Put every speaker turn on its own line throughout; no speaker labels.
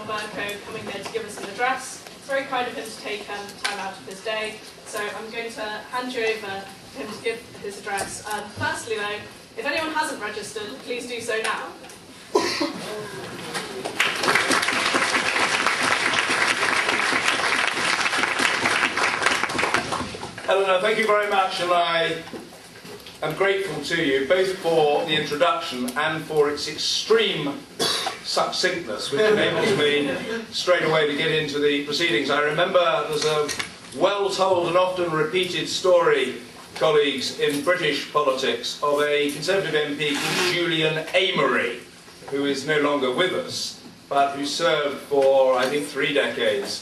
John Bercow coming here to give us an address. It's very kind of him to take time out of his day, so I'm going to hand you over to him to give his address. Firstly though, if anyone hasn't registered, please do so now.
Eleanor, thank you very much, and I am grateful to you both for the introduction and for its extreme succinctness, which enables me straight away to get into the proceedings. I remember there's a well-told and often repeated story, colleagues, in British politics of a Conservative MP called Julian Amery, who is no longer with us, but who served for, I think, 3 decades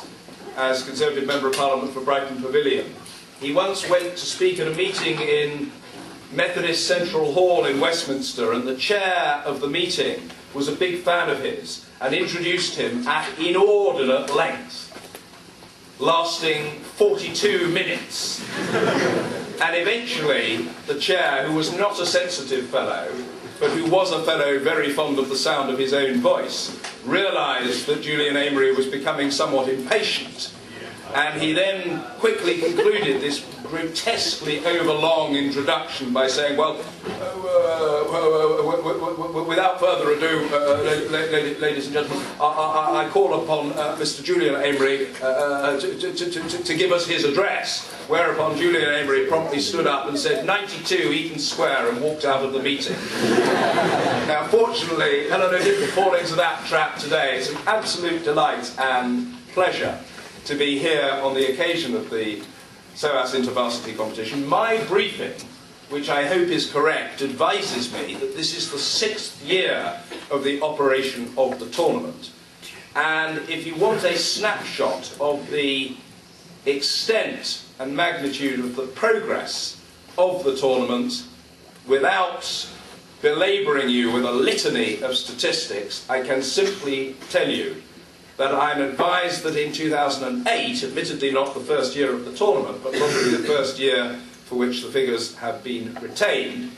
as Conservative Member of Parliament for Brighton Pavilion. He once went to speak at a meeting in Methodist Central Hall in Westminster, and the chair of the meeting was a big fan of his and introduced him at inordinate length, lasting 42 minutes. And eventually, the chair, who was not a sensitive fellow, but who was a fellow very fond of the sound of his own voice, realised that Julian Amery was becoming somewhat impatient. And he then quickly concluded this grotesquely overlong introduction by saying, well, without further ado, ladies and gentlemen, I call upon Mr. Julian Amery to give us his address. Whereupon Julian Amery promptly stood up and said, 92 Eaton Square, and walked out of the meeting. Now, fortunately, Eleanor didn't fall into that trap today. It's an absolute delight and pleasure to be here on the occasion of the Soas InterVarsity competition. My briefing, which I hope is correct, advises me that this is the 6th year of the operation of the tournament. And if you want a snapshot of the extent and magnitude of the progress of the tournament without belabouring you with a litany of statistics, I can simply tell you that I'm advised that in 2008, admittedly not the first year of the tournament, but probably the first year for which the figures have been retained,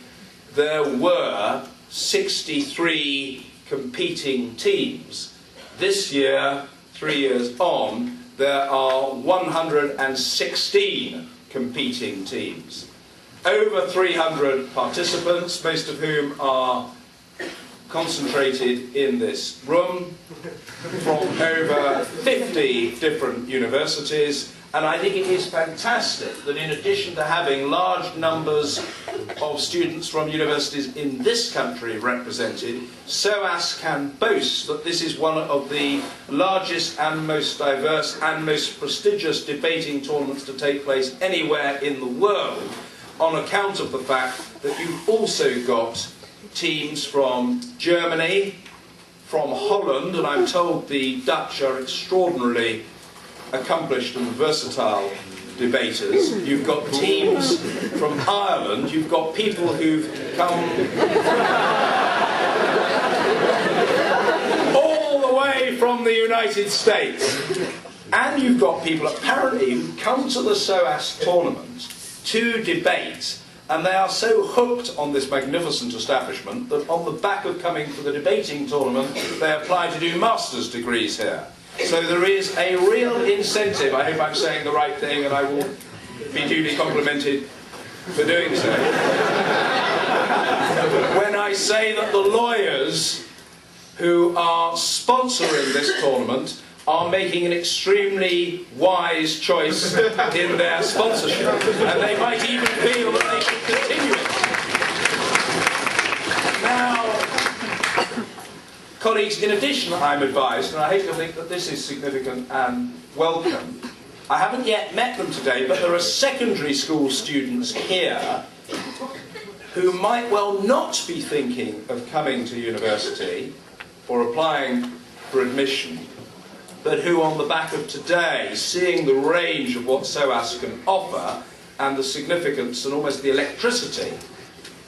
there were 63 competing teams. This year, 3 years on, there are 116 competing teams. Over 300 participants, most of whom are concentrated in this room, from over 50 different universities, and I think it is fantastic that in addition to having large numbers of students from universities in this country represented, SOAS can boast that this is one of the largest and most diverse and most prestigious debating tournaments to take place anywhere in the world, on account of the fact that you've also got teams from Germany, from Holland, and I'm told the Dutch are extraordinarily accomplished and versatile debaters. You've got teams from Ireland, you've got people who've come all the way from the United States. And you've got people apparently who come to the SOAS tournament to debate, and they are so hooked on this magnificent establishment that on the back of coming for the debating tournament, they apply to do master's degrees here. So there is a real incentive. I hope I'm saying the right thing, and I will be duly complimented for doing so, when I say that the lawyers who are sponsoring this tournament are making an extremely wise choice in their sponsorship, and they might even feel that they should continue it. Now, colleagues, in addition, I'm advised, and I hate to think that this is significant and welcome, I haven't yet met them today, but there are secondary school students here who might well not be thinking of coming to university or applying for admission, but who on the back of today, seeing the range of what SOAS can offer and the significance and almost the electricity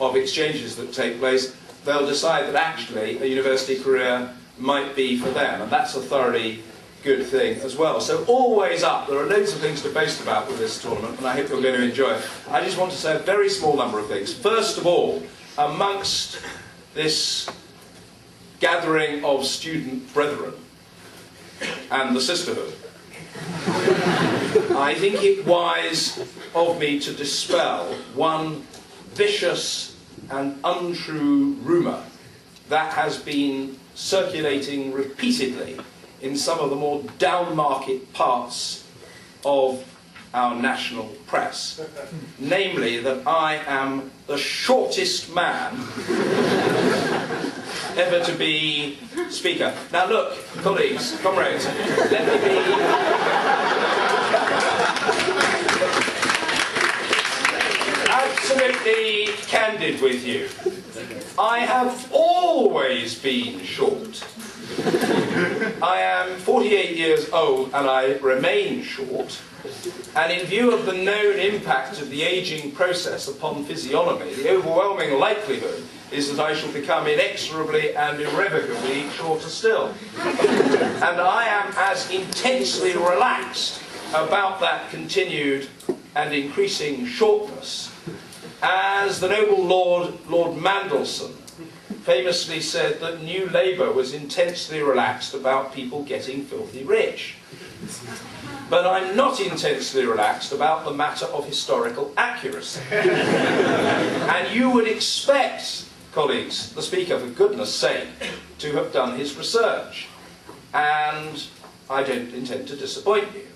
of exchanges that take place, they'll decide that actually a university career might be for them, and that's a thoroughly good thing as well. So always up, there are loads of things to boast about with this tournament, and I hope you're going to enjoy it. I just want to say a very small number of things. First of all, amongst this gathering of student brethren, and the sisterhood. I think it wise of me to dispel one vicious and untrue rumour that has been circulating repeatedly in some of the more downmarket parts of our national press, namely that I am the shortest man ever to be Speaker. Now look, colleagues, comrades, let me be absolutely candid with you. I have always been short. I am 48 years old and I remain short. And in view of the known impact of the ageing process upon physiognomy, the overwhelming likelihood is that I shall become inexorably and irrevocably shorter still. And I am as intensely relaxed about that continued and increasing shortness as the noble Lord Mandelson famously said that New Labour was intensely relaxed about people getting filthy rich. But I'm not intensely relaxed about the matter of historical accuracy. And you would expect, colleagues, the Speaker, for goodness sake, to have done his research. And I don't intend to disappoint you.